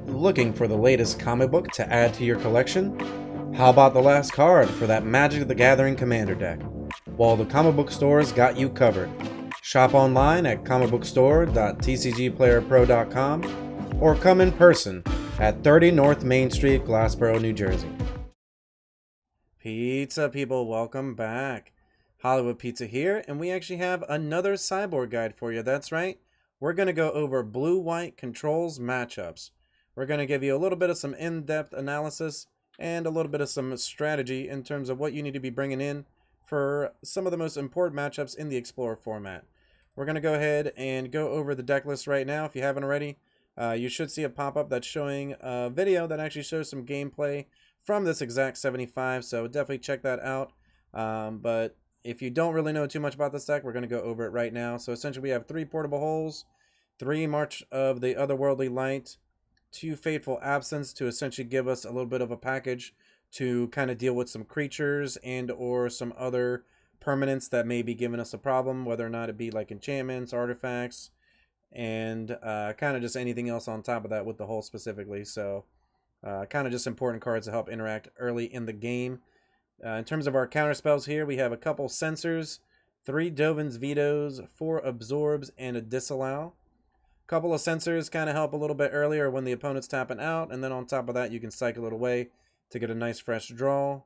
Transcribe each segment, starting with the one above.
Looking for the latest comic book to add to your collection? How about the last card for that Magic the Gathering Commander deck? Well, the comic book stores got you covered. Shop online at comicbookstore.tcgplayerpro.com or come in person at 30 North Main Street, Glassboro, New Jersey. Pizza people, welcome back. Hollywood Pizza here, and we actually have another sideboard guide for you. That's right. We're going to go over blue-white controls matchups. We're going to give you a little bit of some in-depth analysis and a little bit of some strategy in terms of what you need to be bringing in for some of the most important matchups in the Explorer format. We're going to go ahead and go over the deck list right now. If you haven't already, you should see a pop-up that's showing a video that actually shows some gameplay from this exact 75, so definitely check that out. But if you don't really know too much about this deck, we're going to go over it right now. So essentially we have 3 Portable Holes, 3 March of the Otherworldly Light, 2 Fateful Absence to essentially give us a little bit of a package to kind of deal with some creatures and or some other permanents that may be giving us a problem, whether or not it be like enchantments, artifacts, and kind of just anything else on top of that with the hole specifically. So kind of just important cards to help interact early in the game. In terms of our counter spells here, we have a couple Censors, 3 Dovin's Vetoes, 4 Absorbs, and a Disallow. Couple of Censors kind of help a little bit earlier when the opponent's tapping out, and then on top of that you can cycle it away to get a nice fresh draw.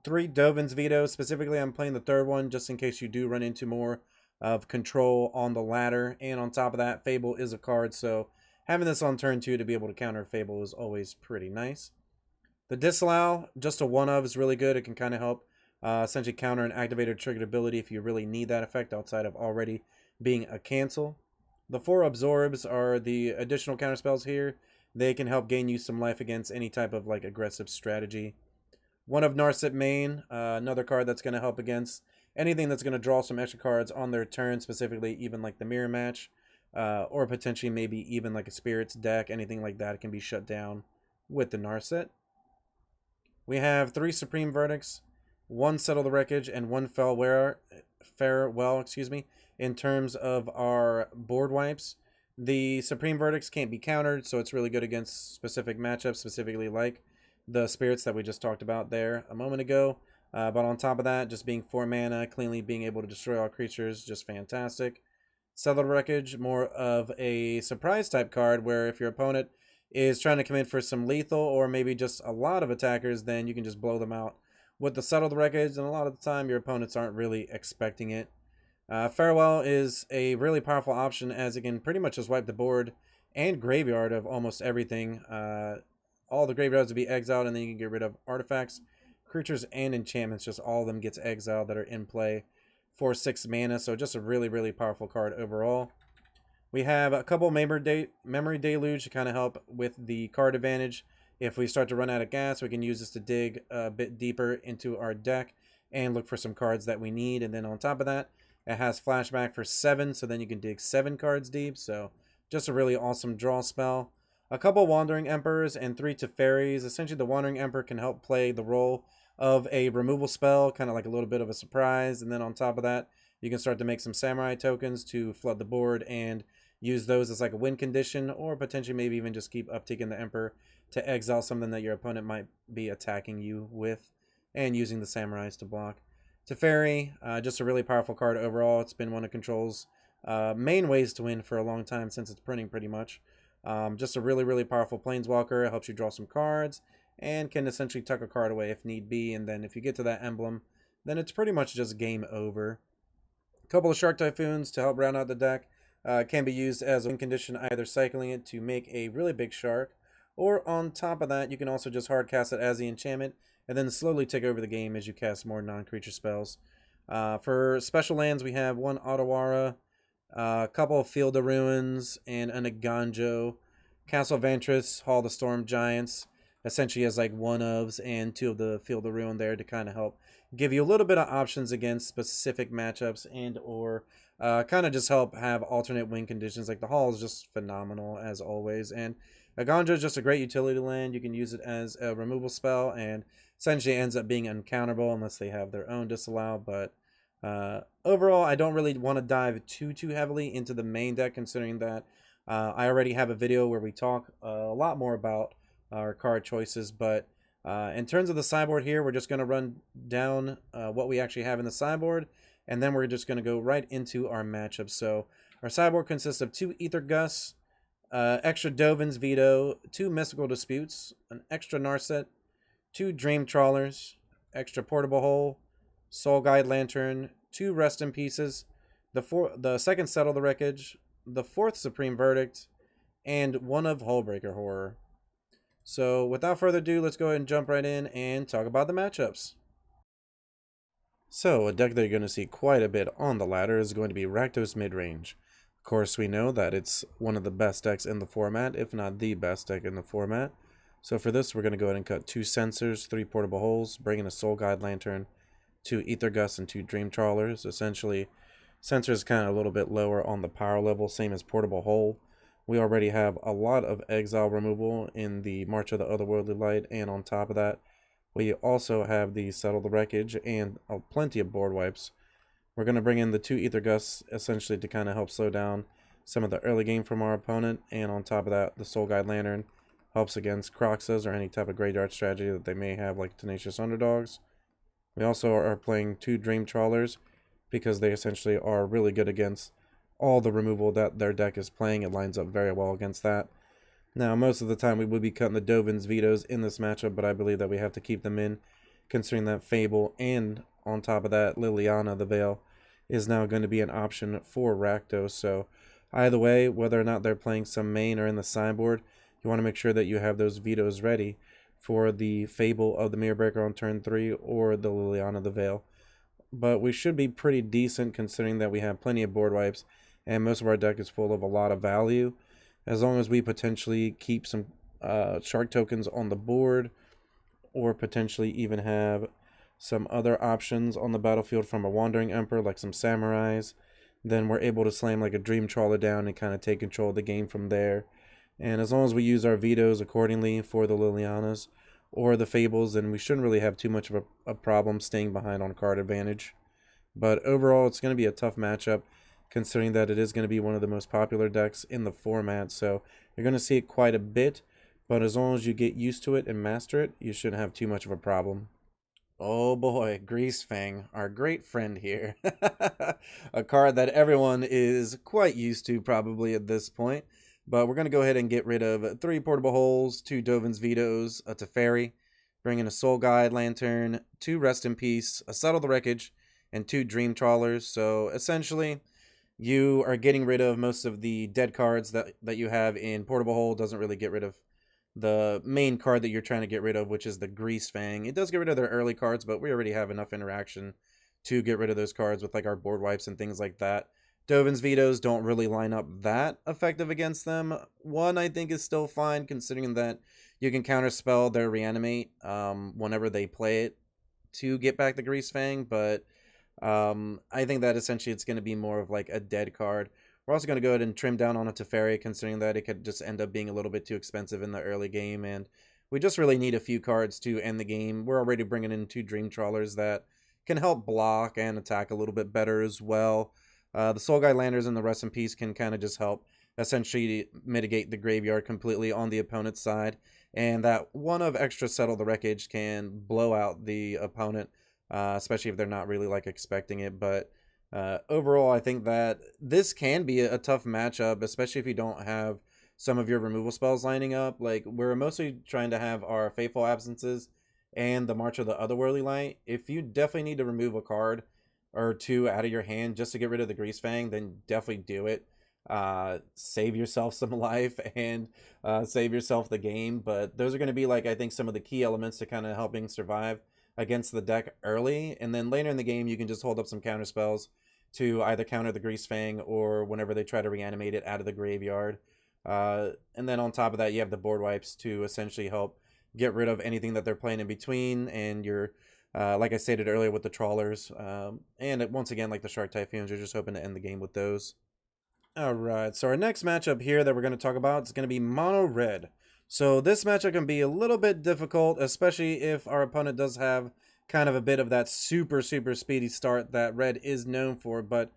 3 Dovin's Vetoes, specifically I'm playing the third one just in case you do run into more of control on the ladder, and on top of that Fable is a card, so having this on turn 2 to be able to counter Fable is always pretty nice. The Disallow, just a one-of, is really good. It can kind of help essentially counter an activated triggered ability if you really need that effect outside of already being a cancel. The 4 Absorbs are the additional counter spells here. They can help gain you some life against any type of like aggressive strategy. 1 of Narset Main, another card that's going to help against anything that's going to draw some extra cards on their turn, specifically even like the Mirror Match, or potentially maybe even like a Spirits deck, anything like that can be shut down with the Narset. We have 3 Supreme Verdicts, 1 Settle the Wreckage, and 1 Farewell, in terms of our board wipes. The Supreme Verdicts can't be countered, so it's really good against specific matchups, specifically like the Spirits that we just talked about there a moment ago. But on top of that, just being 4 mana, cleanly being able to destroy all creatures, just fantastic. Settle the Wreckage, more of a surprise type card where if your opponent is trying to come in for some lethal or maybe just a lot of attackers, then you can just blow them out with the Settle the Wreckage, and a lot of the time your opponents aren't really expecting it. Farewell is a really powerful option as it can pretty much just wipe the board and graveyard of almost everything. All the graveyards will be exiled, and then you can get rid of artifacts, creatures, and enchantments. Just all of them gets exiled that are in play for 6 mana, so just a really, really powerful card overall. We have a couple Memory Deluge to kind of help with the card advantage. If we start to run out of gas, we can use this to dig a bit deeper into our deck and look for some cards that we need. And then on top of that, it has Flashback for 7, so then you can dig 7 cards deep. So just a really awesome draw spell. A couple Wandering Emperors and 3 Teferis. Essentially, the Wandering Emperor can help play the role of a removal spell, kind of like a little bit of a surprise. And then on top of that, you can start to make some Samurai tokens to flood the board and use those as like a win condition, or potentially maybe even just keep upticking the Emperor to exile something that your opponent might be attacking you with, and using the Samurais to block. Teferi, just a really powerful card overall. It's been one of Control's main ways to win for a long time since it's printing pretty much. Just a really, really powerful Planeswalker. It helps you draw some cards and can essentially tuck a card away if need be. And then if you get to that emblem, then it's pretty much just game over. A couple of Shark Typhoons to help round out the deck. Can be used as a win condition, either cycling it to make a really big shark, or on top of that, you can also just hard cast it as the enchantment, and then slowly take over the game as you cast more non-creature spells. For special lands, we have 1 Otawara, a couple of Field of Ruins, and an Aganjo. Castle Vantress, Hall of the Storm Giants, essentially as like one-ofs, and 2 of the Field of Ruin there to kind of help give you a little bit of options against specific matchups and or kind of just help have alternate win conditions. Like the Hall is just phenomenal as always, and Aganjo is just a great utility land. You can use it as a removal spell, and essentially ends up being uncounterable unless they have their own disallow. But overall, I don't really want to dive too heavily into the main deck, considering that I already have a video where we talk a lot more about our card choices, but in terms of the sideboard here, we're just going to run down what we actually have in the sideboard, and then we're just going to go right into our matchup. So our sideboard consists of 2 Ether Gusts, extra Dovin's Veto, 2 Mystical Disputes, an extra Narset, 2 Dream Trawlers, extra Portable Hole, Soul Guide Lantern, 2 Rest in Pieces, the second Settle the Wreckage, the 4th Supreme Verdict, and 1 of Hullbreaker Horror. So without further ado, let's go ahead and jump right in and talk about the matchups. So a deck that you're going to see quite a bit on the ladder is going to be Rakdos Midrange. Of course, we know that it's one of the best decks in the format, if not the best deck in the format. So for this, we're going to go ahead and cut 2 Sensors, 3 Portable Holes, bring in a Soul Guide Lantern, 2 Ether Gusts, and 2 Dream Trawlers. Essentially, Sensor is kind of a little bit lower on the power level, same as Portable Hole. We already have a lot of exile removal in the March of the Otherworldly Light, and on top of that, we also have the Settle the Wreckage and plenty of board wipes. We're going to bring in the 2 Ether Gusts essentially to kind of help slow down some of the early game from our opponent, and on top of that, the Soul Guide Lantern helps against Croxas or any type of graveyard strategy that they may have, like Tenacious Underdogs. We also are playing 2 Dream Trawlers because they essentially are really good against all the removal that their deck is playing. It lines up very well against that. Now, most of the time we would be cutting the Dovin's Vetoes in this matchup, but I believe that we have to keep them in, considering that Fable and on top of that, Liliana the Veil is now going to be an option for Rakdos. So either way, whether or not they're playing some main or in the sideboard, you want to make sure that you have those vetoes ready for the Fable of the Mirror Breaker on turn 3 or the Liliana the Veil. But we should be pretty decent considering that we have plenty of board wipes and most of our deck is full of a lot of value. As long as we potentially keep some shark tokens on the board, or potentially even have some other options on the battlefield from a Wandering Emperor, like some Samurais, then we're able to slam like a Dream Trawler down and kind of take control of the game from there. And as long as we use our vetoes accordingly for the Lilianas or the Fables, then we shouldn't really have too much of a problem staying behind on card advantage. But overall, it's going to be a tough matchup, considering that it is going to be one of the most popular decks in the format. So you're going to see it quite a bit, but as long as you get used to it and master it, you shouldn't have too much of a problem. Oh boy, Greasefang, our great friend here. A card that everyone is quite used to probably at this point. But we're going to go ahead and get rid of 3 Portable Holes, 2 Dovin's Vetoes, a Teferi, bring in a Soul Guide Lantern, 2 Rest in Peace, a Settle the Wreckage, and 2 Dream Trawlers. So essentially, you are getting rid of most of the dead cards that you have in Portable Hole. Doesn't really get rid of the main card that you're trying to get rid of, which is the Greasefang. It does get rid of their early cards, but we already have enough interaction to get rid of those cards with like our board wipes and things like that. Dovin's Vetoes don't really line up that effective against them. 1, I think, is still fine, considering that you can counterspell their Reanimate whenever they play it to get back the Greasefang, but I think that essentially it's going to be more of like a dead card. We're also going to go ahead and trim down on a Teferi, considering that it could just end up being a little bit too expensive in the early game, and we just really need a few cards to end the game. We're already bringing in 2 Dream Trawlers that can help block and attack a little bit better as well. The Soul Guide Lanterns and the Rest in Peace can kind of just help essentially mitigate the graveyard completely on the opponent's side, and that 1 of extra Settle the Wreckage can blow out the opponent, especially if they're not really like expecting it. But overall, I think that this can be a tough matchup, especially if you don't have some of your removal spells lining up. Like, we're mostly trying to have our Faithful Absences and the March of the Otherworldly Light. If you definitely need to remove a card or 2 out of your hand just to get rid of the Greasefang, then definitely do it. Save yourself some life and save yourself the game. But those are going to be, like, I think some of the key elements to kind of helping survive against the deck early, and then later in the game you can just hold up some counter spells to either counter the Greasefang or whenever they try to reanimate it out of the graveyard. And then on top of that, you have the board wipes to essentially help get rid of anything that they're playing in between, and you're like I stated earlier with the Trawlers, and once again, like the Shark Typhoons, you're just hoping to end the game with those. Alright, so our next matchup here that we're going to talk about is going to be Mono Red. So this matchup can be a little bit difficult, especially if our opponent does have kind of a bit of that super speedy start that Red is known for, but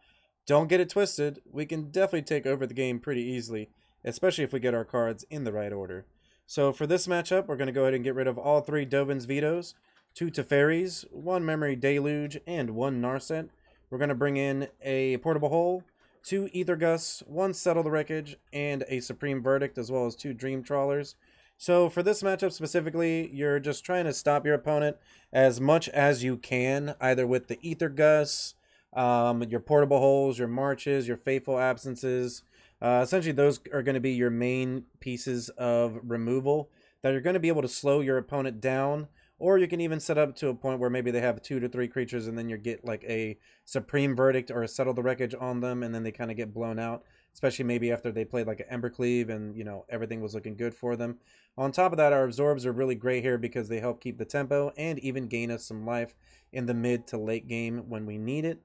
don't get it twisted. We can definitely take over the game pretty easily especially if we get our cards in the right order. So for this matchup, we're going to go ahead and get rid of all 3 Dovin's Vetoes, 2 Teferis, 1 Memory Deluge, and 1 Narset. We're going to bring in a Portable Hole, 2 Ether Gusts, 1 Settle the Wreckage, and a Supreme Verdict, as well as 2 Dream Trawlers. So for this matchup specifically, you're just trying to stop your opponent as much as you can, either with the Ether Gusts, your Portable Holes, your Marches, your Faithful Absences. Essentially, those are going to be your main pieces of removal that are going to be able to slow your opponent down. Or you can even set up to a point where maybe they have 2 to 3 creatures and then you get like a Supreme Verdict or a Settle the Wreckage on them, and then they kind of get blown out. Especially maybe after they played like an Embercleave and, you know, everything was looking good for them. On top of that, our Absorbs are really great here because they help keep the tempo and even gain us some life in the mid to late game when we need it.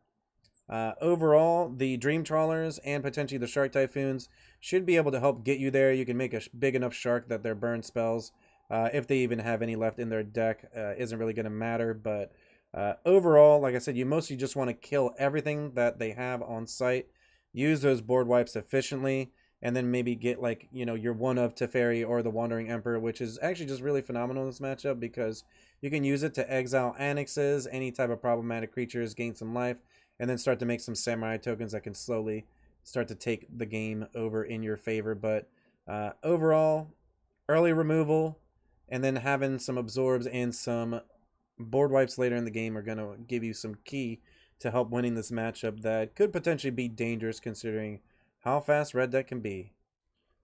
Overall, the Dream Trawlers and potentially the Shark Typhoons should be able to help get you there. You can make a big enough shark that their burn spells, if they even have any left in their deck, isn't really going to matter. But overall, like I said, you mostly just want to kill everything that they have on site, use those board wipes efficiently, and then maybe get like, you know, your one of Teferi or the Wandering Emperor, which is actually just really phenomenal in this matchup because you can use it to exile annexes, any type of problematic creatures, gain some life, and then start to make some samurai tokens that can slowly start to take the game over in your favor. But overall, early removal and then having some absorbs and some board wipes later in the game are going to give you some key to help winning this matchup that could potentially be dangerous considering how fast red deck can be.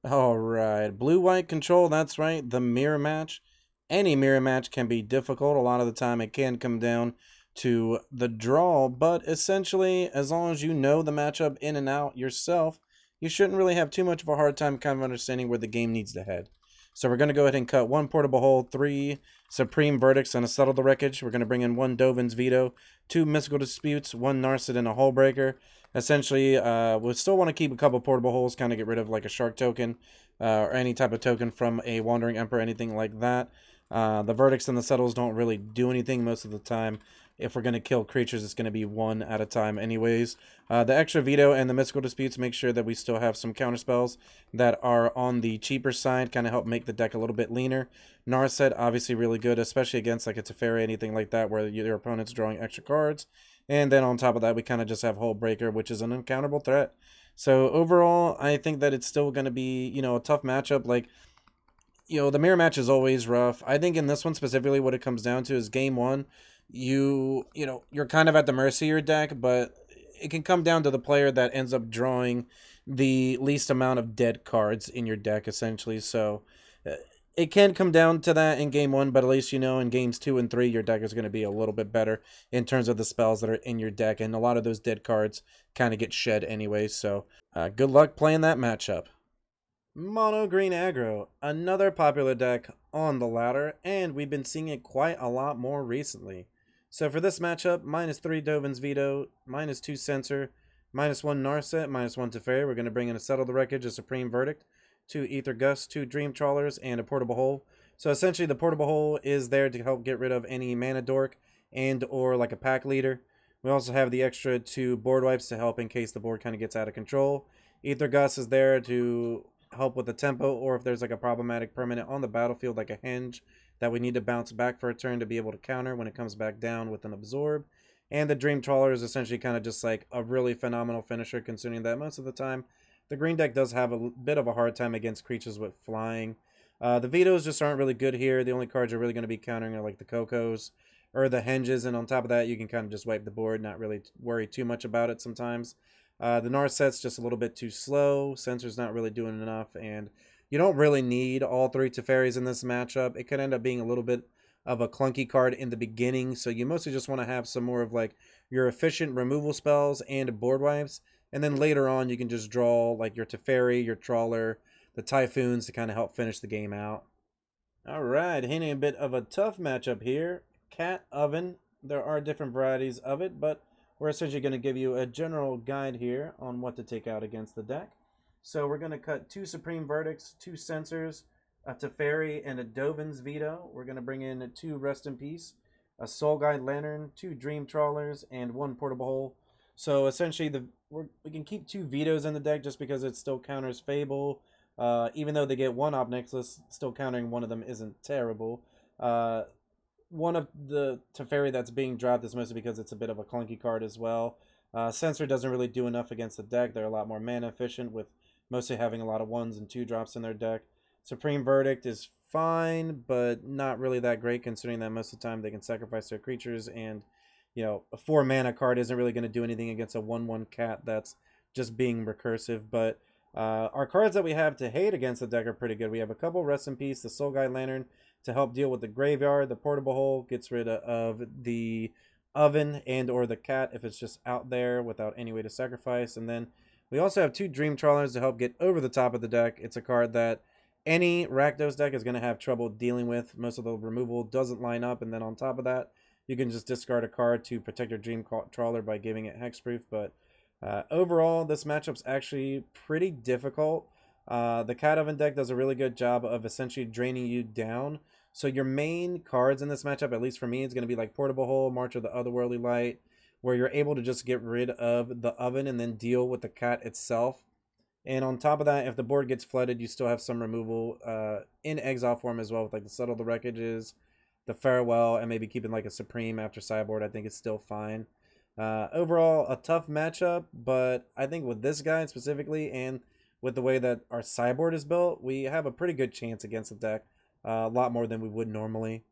Alright, blue-white control, that's right, the mirror match. Any mirror match can be difficult. A lot of the time it can come down to the draw, but essentially, as long as you know the matchup in and out yourself, you shouldn't really have too much of a hard time kind of understanding where the game needs to head. So we're going to go ahead and cut 1 Portable Hole, 3 Supreme Verdicts, and a Settle the Wreckage. We're going to bring in 1 Dovin's Veto, 2 Mystical Disputes, 1 Narset, and a Hull Breaker. Essentially, we still want to keep a couple Portable Holes, kind of get rid of like a Shark token, or any type of token from a Wandering Emperor, anything like that. The Verdicts and the Settles don't really do anything most of the time. If we're going to kill creatures, it's going to be 1 at a time anyways. The extra veto and the mystical disputes make sure that we still have some counterspells that are on the cheaper side, kind of help make the deck a little bit leaner. Narset, obviously really good, especially against like a Teferi, anything like that, where your opponent's drawing extra cards. And then on top of that, we kind of just have Hull Breaker, which is an uncountable threat. So overall, I think that it's still going to be, you know, a tough matchup. Like, you know, the mirror match is always rough. I think in this one specifically, what it comes down to is game 1. You know, you're kind of at the mercy of your deck, but it can come down to the player that ends up drawing the least amount of dead cards in your deck, essentially. So it can come down to that in game 1, but at least you know in games 2 and 3, your deck is going to be a little bit better in terms of the spells that are in your deck, and a lot of those dead cards kind of get shed anyway. So good luck playing that matchup. Mono Green Aggro, another popular deck on the ladder, and we've been seeing it quite a lot more recently. So for this matchup, -3 Dovin's Veto, -2 Censor, -1 Narset, -1 Teferi. We're going to bring in a Settle the Wreckage, a Supreme Verdict, 2 Ether Gusts, 2 Dream Trawlers, and a Portable Hole. So essentially the Portable Hole is there to help get rid of any Mana Dork and or like a Pack Leader. We also have the extra 2 Board Wipes to help in case the board kind of gets out of control. Ether Gust is there to help with the tempo, or if there's like a problematic permanent on the battlefield like a Henge that we need to bounce back for a turn to be able to counter when it comes back down with an Absorb. And the Dream Trawler is essentially kind of just like a really phenomenal finisher, considering that most of the time the green deck does have a bit of a hard time against creatures with flying. The vetoes just aren't really good here. The only cards you're really going to be countering are like the Cocos or the Henges, and on top of that you can kind of just wipe the board, not really worry too much about it sometimes. The Narset's just a little bit too slow. Censor's not really doing enough, and you don't really need all 3 Teferis in this matchup. It could end up being a little bit of a clunky card in the beginning, so you mostly just want to have some more of like your efficient removal spells and board wipes, and then later on you can just draw like your Teferi, your Trawler, the Typhoons to kind of help finish the game out. Alright, hitting a bit of a tough matchup here. Cat Oven. There are different varieties of it, but we're essentially going to give you a general guide here on what to take out against the deck. So we're going to cut 2 Supreme Verdicts, 2 Censors, a Teferi, and a Dovin's Veto. We're going to bring in 2 Rest in Peace, a Soul Guide Lantern, 2 Dream Trawlers, and 1 Portable Hole. So essentially we can keep 2 Vetoes in the deck just because it still counters Fable, Even though they get one Op Necklace, still countering one of them isn't terrible. One of the Teferi that's being dropped is mostly because it's a bit of a clunky card as well. Censor doesn't really do enough against the deck. They're a lot more mana efficient with mostly having a lot of 1s and 2 drops in their deck. Supreme Verdict is fine, but not really that great considering that most of the time they can sacrifice their creatures, and you know, a 4 mana card isn't really going to do anything against a 1/1 cat that's just being recursive. But our cards that we have to hate against the deck are pretty good. We have a couple. Rest in Peace, the Soul Guide Lantern, to help deal with the graveyard. The Portable Hole gets rid of the oven and or the cat if it's just out there without any way to sacrifice. And then we also have 2 Dream Trawlers to help get over the top of the deck. It's a card that any Rakdos deck is going to have trouble dealing with. Most of the removal doesn't line up, and then on top of that, you can just discard a card to protect your Dream Trawler by giving it hexproof. But overall, this matchup's actually pretty difficult. The Cat Oven deck does a really good job of essentially draining you down. So your main cards in this matchup, at least for me, is going to be like Portable Hole, March of the Otherworldly Light, where you're able to just get rid of the oven and then deal with the cat itself. And on top of that, if the board gets flooded, you still have some removal in exile form as well, with like the Settle the Wreckages, the Farewell, and maybe keeping like a Supreme after sideboard. I think it's still fine. Overall, a tough matchup, but I think with this guy specifically, and with the way that our sideboard is built, we have a pretty good chance against the deck. A lot more than we would normally.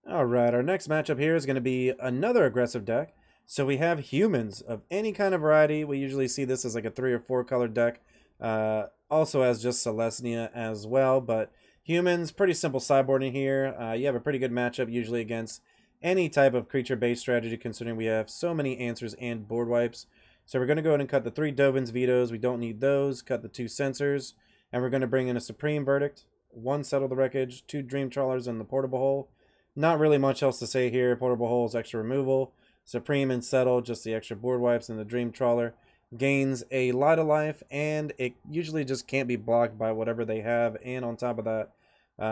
Alright, our next matchup here is going to be another aggressive deck. So we have humans of any kind of variety. We usually see this as like a 3 or 4 color deck. Also as just Celestia as well, but humans, pretty simple sideboarding here. You have a pretty good matchup usually against any type of creature-based strategy, considering we have so many answers and board wipes. So we're going to go ahead and cut the 3 Dovin's Vetoes. We don't need those. Cut the 2 Censors. And we're going to bring in a Supreme Verdict, 1 Settle the Wreckage, 2 Dream Trawlers, and the Portable Hole. Not really much else to say here. Portable Hole is extra removal. Supreme and Settle, just the extra board wipes, and the Dream Trawler gains a lot of life, and it usually just can't be blocked by whatever they have. And on top of that,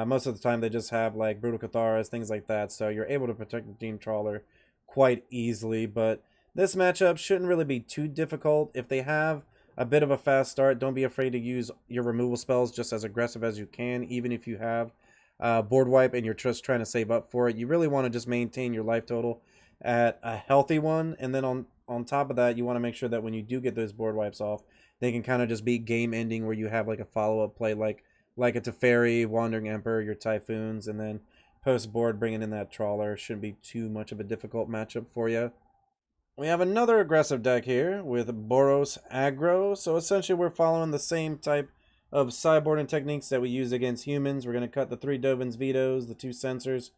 most of the time they just have like Brutal Catharas, things like that, so you're able to protect the Dream Trawler quite easily. But this matchup shouldn't really be too difficult. If they have a bit of a fast start, don't be afraid to use your removal spells just as aggressive as you can, even if you have board wipe and you're just trying to save up for it. You really want to just maintain your life total at a healthy one, and then on top of that, you want to make sure that when you do get those board wipes off, they can kind of just be game ending, where you have like a follow-up play like a Teferi, Wandering Emperor, your Typhoons, and then post board bringing in that Trawler. Shouldn't be too much of a difficult matchup for you. We have another aggressive deck here with Boros Aggro. So essentially we're following the same type of sideboarding techniques that we use against humans. We're going to cut the 3 Dovin's Vetoes, the 2 Censors,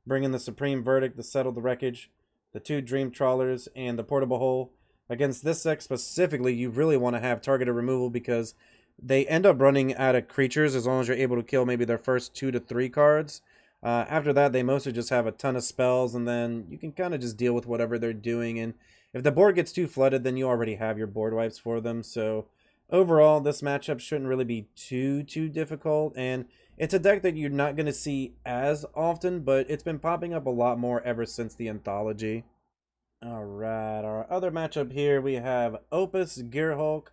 bring in the Supreme Verdict, the Settle the Wreckage, the 2 Dream Trawlers, and the Portable Hole. Against this deck specifically, you really want to have targeted removal, because they end up running out of creatures as long as you're able to kill maybe their first 2 to 3 cards. After that, they mostly just have a ton of spells, and then you can kind of just deal with whatever they're doing. And if the board gets too flooded, then you already have your board wipes for them. So overall, this matchup shouldn't really be too difficult, and it's a deck that you're not going to see as often, but it's been popping up a lot more ever since the anthology. Alright, our other matchup here, we have Opus Gearhulk,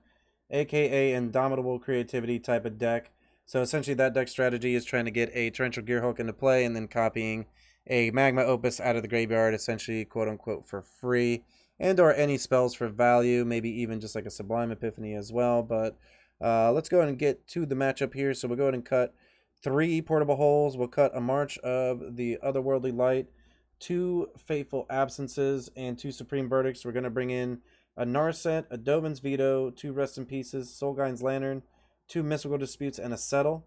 aka Indomitable Creativity type of deck. So essentially that deck strategy is trying to get a Torrential Gearhulk into play and then copying a Magma Opus out of the graveyard, essentially quote-unquote for free, and or any spells for value, maybe even just like a Sublime Epiphany as well. But let's go ahead and get to the matchup here. So we'll go ahead and cut 3 Portable Holes. We'll cut a March of the Otherworldly Light, 2 Fateful Absences, and 2 Supreme Verdicts. We're going to bring in a Narset, a Dovin's Veto, 2 Rest in Pieces, Soulguide's Lantern, 2 Mystical Disputes, and a Settle.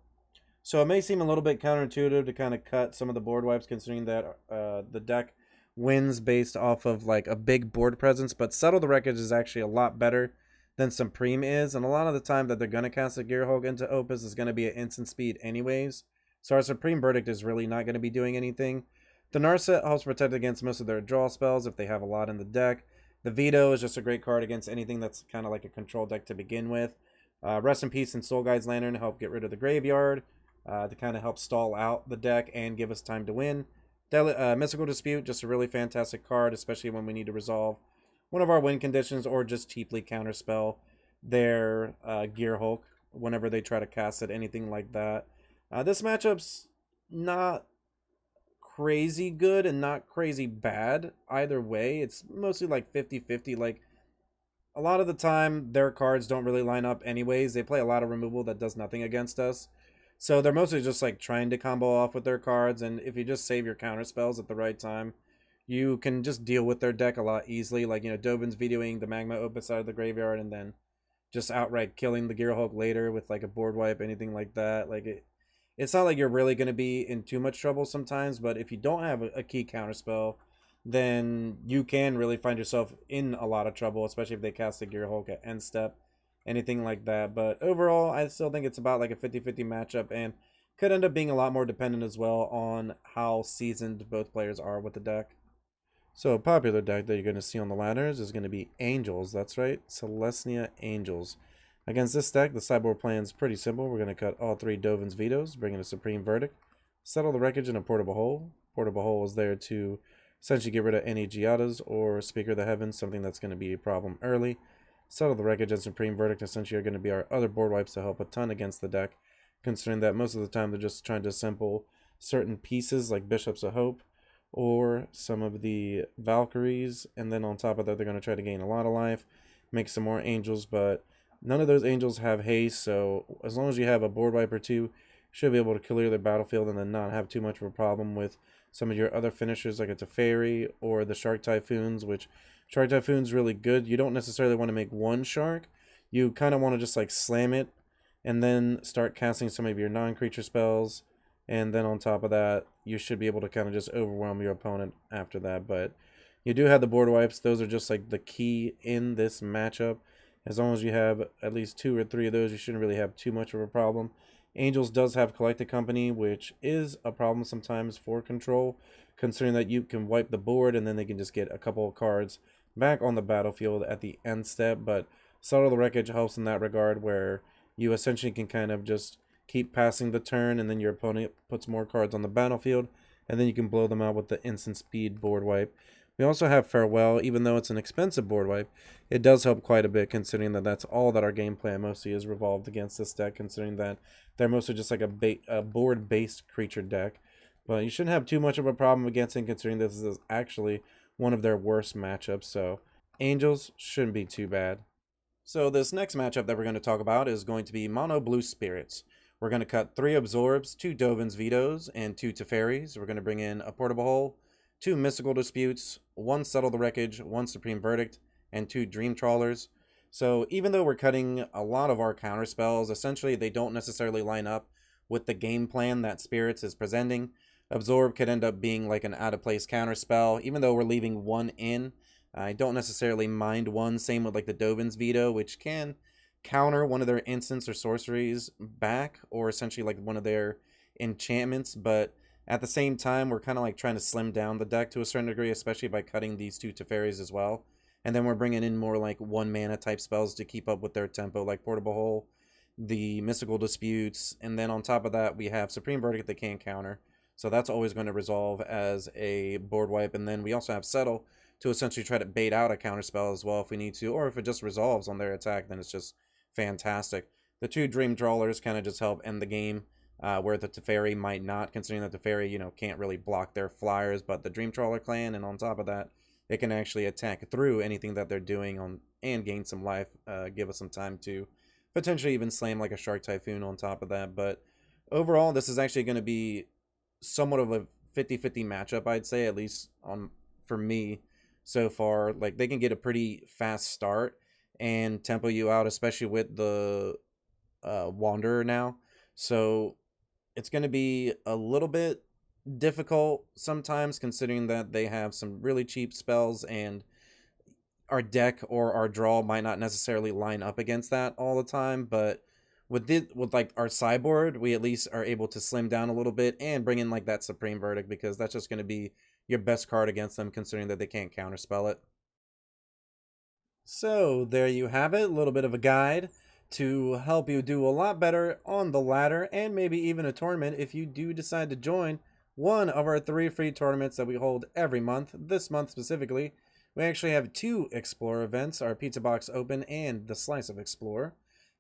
So it may seem a little bit counterintuitive to kind of cut some of the board wipes, considering that the deck wins based off of like a big board presence, but Settle the Wreckage is actually a lot better than Supreme is, and a lot of the time that they're going to cast a Gearhulk into Opus is going to be at instant speed anyways, so our Supreme Verdict is really not going to be doing anything. The Narset helps protect against most of their draw spells if they have a lot in the deck. The Veto is just a great card against anything that's kind of like a control deck to begin with. Rest in Peace and Soul Guide's Lantern help get rid of the graveyard to kind of help stall out the deck and give us time to win. Mystical Dispute, just a really fantastic card, especially when we need to resolve one of our win conditions or just cheaply counterspell their Gearhulk. whenever they try to cast it, anything like that. This matchup's not crazy good and not crazy bad either way. It's mostly like 50-50. Like, a lot of the time, their cards don't really line up anyways. They play a lot of removal that does nothing against us. So they're mostly just like trying to combo off with their cards, and if you just save your counter spells at the right time, you can just deal with their deck a lot easily. Like, Dovin's vetoing the Magma Opus out of the graveyard and then just outright killing the Gearhulk later with like a board wipe, anything like that. Like, it's not like you're really going to be in too much trouble sometimes, but if you don't have a key counterspell, then you can really find yourself in a lot of trouble, especially if they cast a Gearhulk at end step, anything like that. But overall, I still think it's about like a 50-50 matchup, and could end up being a lot more dependent as well on how seasoned both players are with the deck. So a popular deck that you're going to see on the ladders is going to be Angels. That's right, Celestia Angels. Against this deck, the sideboard plan is pretty simple. We're going to cut all 3 Dovin's vetoes, bring in a Supreme Verdict, settle the wreckage in a Portable Hole. Portable Hole is there to essentially get rid of any Giadas or Speaker of the Heavens, something that's going to be a problem early. Settle the wreckage and Supreme Verdict essentially are going to be our other board wipes to help a ton against the deck, considering that most of the time they're just trying to assemble certain pieces like Bishops of Hope or some of the Valkyries, and then on top of that they're going to try to gain a lot of life, make some more Angels, but none of those Angels have haste, so as long as you have a board wipe or two, you should be able to clear the battlefield and then not have too much of a problem with some of your other finishers like a Teferi or the Shark Typhoons, which Shark Typhoon's really good. You don't necessarily want to make one Shark. You kind of want to just like slam it and then start casting some of your non-creature spells, and then on top of that, you should be able to kind of just overwhelm your opponent after that. But you do have the board wipes. Those are just like the key in this matchup. As long as you have at least 2 or 3 of those, you shouldn't really have too much of a problem. Angels does have Collected Company, which is a problem sometimes for control, considering that you can wipe the board and then they can just get a couple of cards back on the battlefield at the end step. But Settle the Wreckage helps in that regard, where you essentially can kind of just keep passing the turn and then your opponent puts more cards on the battlefield, and then you can blow them out with the instant speed board wipe. We also have Farewell. Even though it's an expensive board wipe, it does help quite a bit, considering that that's all that our game plan mostly is revolved against this deck, considering that they're mostly just like a board-based creature deck. But you shouldn't have too much of a problem against it, considering this is actually one of their worst matchups, so Angels shouldn't be too bad. So this next matchup that we're going to talk about is going to be Mono Blue Spirits. We're going to cut 3 Absorbs, 2 Dovin's Vetoes, and 2 Teferis. We're going to bring in a Portable Hole, 2 Mystical Disputes, 1 Settle the Wreckage, 1 Supreme Verdict, and 2 Dream Trawlers. So even though we're cutting a lot of our counter spells, essentially they don't necessarily line up with the game plan that Spirits is presenting. Absorb could end up being like an out-of-place counter spell, even though we're leaving 1 in. I don't necessarily mind 1, same with like the Dovin's Veto, which can counter one of their instants or sorceries back, or essentially like one of their enchantments, but at the same time, we're kind of like trying to slim down the deck to a certain degree, especially by cutting these 2 Teferis as well. And then we're bringing in more like 1 mana type spells to keep up with their tempo, like Portable Hole, the Mystical Disputes, and then on top of that, we have Supreme Verdict that can't counter. So that's always going to resolve as a board wipe. And then we also have Settle to essentially try to bait out a counter spell as well if we need to, or if it just resolves on their attack, then it's just fantastic. The 2 Dream Trawlers kind of just help end the game, where the Teferi might not, considering that the Teferi, can't really block their flyers, but the Dream Trawler clan, and on top of that, it can actually attack through anything that they're doing on and gain some life, give us some time to potentially even slam like a Shark Typhoon on top of that. But overall, this is actually going to be somewhat of a 50-50 matchup, I'd say, at least for me so far. Like, they can get a pretty fast start and tempo you out, especially with the Wanderer now. So it's going to be a little bit difficult sometimes, considering that they have some really cheap spells, and our deck or our draw might not necessarily line up against that all the time. But with like our sideboard, we at least are able to slim down a little bit and bring in like that Supreme Verdict, because that's just going to be your best card against them, considering that they can't counterspell it. So there you have it, a little bit of a guide to help you do a lot better on the ladder, and maybe even a tournament if you do decide to join one of our 3 free tournaments that we hold every month. This month specifically, we actually have 2 Explore events, our PizzaBox Open and the Slice of Explore.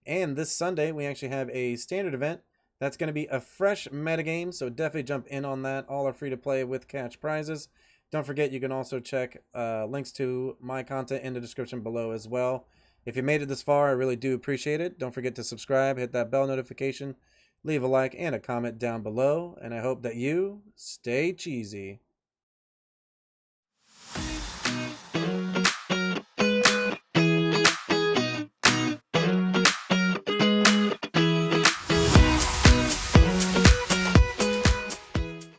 And this Sunday, we actually have a standard event. That's going to be a fresh metagame, so definitely jump in on that. All are free to play with cash prizes. Don't forget, you can also check links to my content in the description below as well. If you made it this far, I really do appreciate it. Don't forget to subscribe, hit that bell notification, leave a like and a comment down below, and I hope that you stay cheesy.